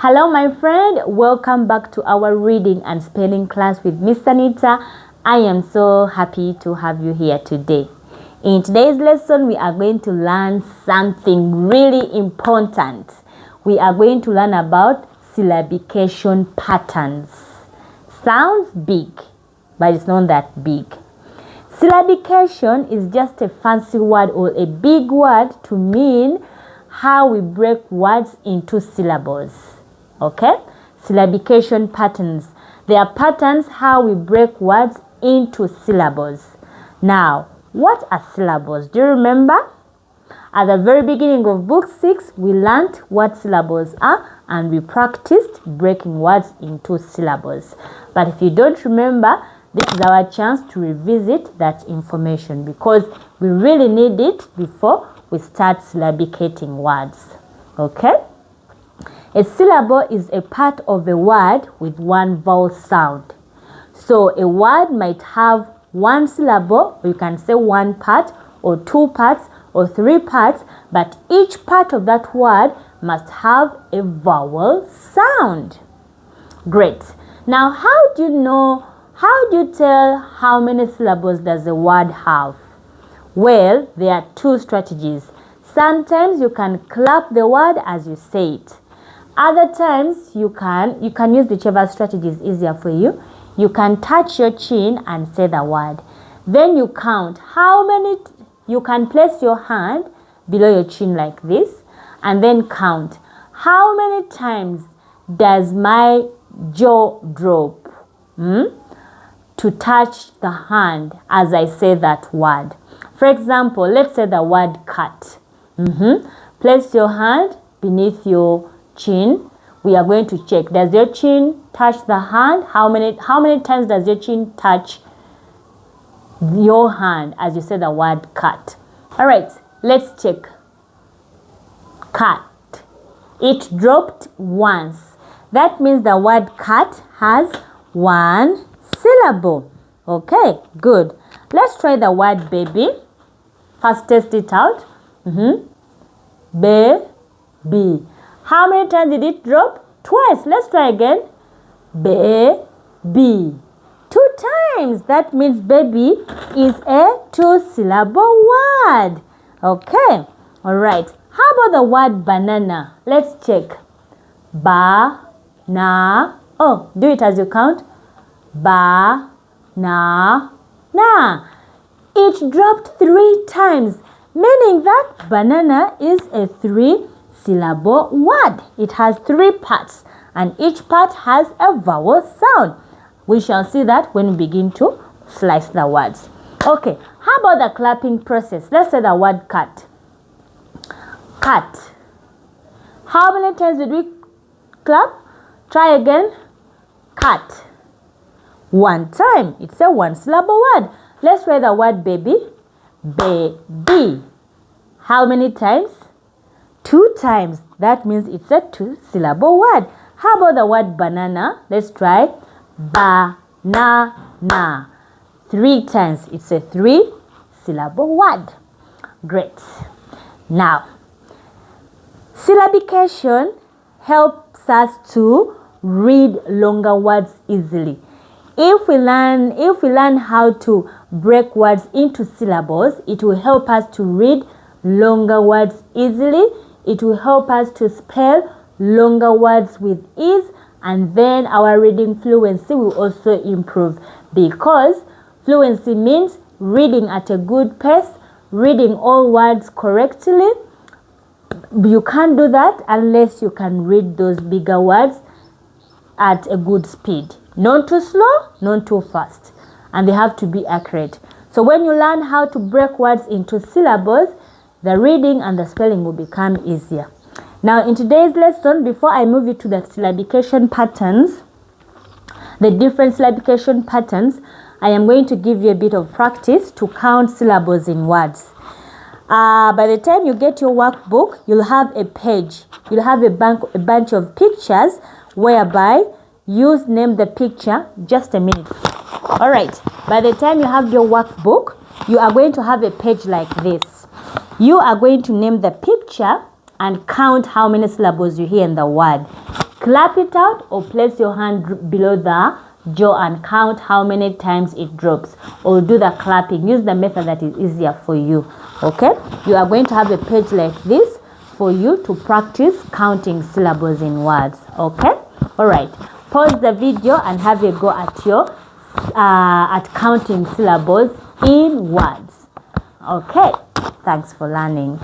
Hello my friend, welcome back to our reading and spelling class with Miss Anita. I am so happy to have you here today. In today's lesson, we are going to learn something really important. We are going to learn about syllabication patterns. Sounds big, but it's not that big. Syllabication is just a fancy word or a big word to mean how we break words into syllables. Okay? Syllabication patterns. They are patterns how we break words into syllables. Now, what are syllables? Do you remember? At the very beginning of book 6, we learned what syllables are and we practiced breaking words into syllables. But if you don't remember, this is our chance to revisit that information because we really need it before we start syllabicating words. Okay? A syllable is a part of a word with one vowel sound. So a word might have one syllable, or you can say one part, or two parts, or three parts, but each part of that word must have a vowel sound. Great. Now, how do you tell how many syllables does a word have? Well, there are two strategies. Sometimes you can clap the word as you say it. Other times you can use whichever strategy is easier for you. You can touch your chin and say the word. Then you count how many. You can place your hand below your chin like this and then count how many times does my jaw drop to touch the hand as I say that word. For example, let's say the word cat. Place your hand beneath your chin. We are going to check. Does your chin touch the hand? How many times does your chin touch your hand as you say the word cat? All right, let's check. Cat. It dropped once. That means the word cat has one syllable. Okay, good. Let's try the word baby. First, test it out. Baby. How many times did it drop? Twice. Let's try again. Baby. 2 times. That means baby is a 2-syllable word. Okay. All right. How about the word banana? Let's check. Ba-na. Oh, do it as you count. Ba-na-na. It dropped 3 times, meaning that banana is a 3-syllable word. It has 3 parts and each part has a vowel sound. We shall see that when we begin to slice the words. Okay, how about the clapping process? Let's say the word cat. Cat. How many times did we clap? Try again. Cat. 1 time. It's a 1-syllable word. Let's try the word baby. Baby. How many times? 2 times. That means it's a 2-syllable word. How about the word banana? Let's try. Banana. 3 times. It's a 3-syllable word. Great. Now, syllabication helps us to read longer words easily. If we learn how to break words into syllables, it will help us to read longer words easily. It will help us to spell longer words with ease, and then our reading fluency will also improve, because fluency means reading at a good pace, reading all words correctly. You can't do that unless you can read those bigger words at a good speed. Not too slow, not too fast. And they have to be accurate. So when you learn how to break words into syllables, the reading and the spelling will become easier. Now in today's lesson, before I move you to the syllabication patterns, the different syllabication patterns, I am going to give you a bit of practice to count syllables in words. By the time you get your workbook, you'll have a page. You'll have a bunch of pictures whereby you name the picture. Just a minute. All right. By the time you have your workbook, you are going to have a page like this. You are going to name the picture and count how many syllables you hear in the word. Clap it out or place your hand below the jaw and count how many times it drops, or do the clapping. Use the method that is easier for you. Okay, you are going to have a page like this for you to practice counting syllables in words. Okay, all right, pause the video and have a go at your at counting syllables in words. Okay, thanks for learning.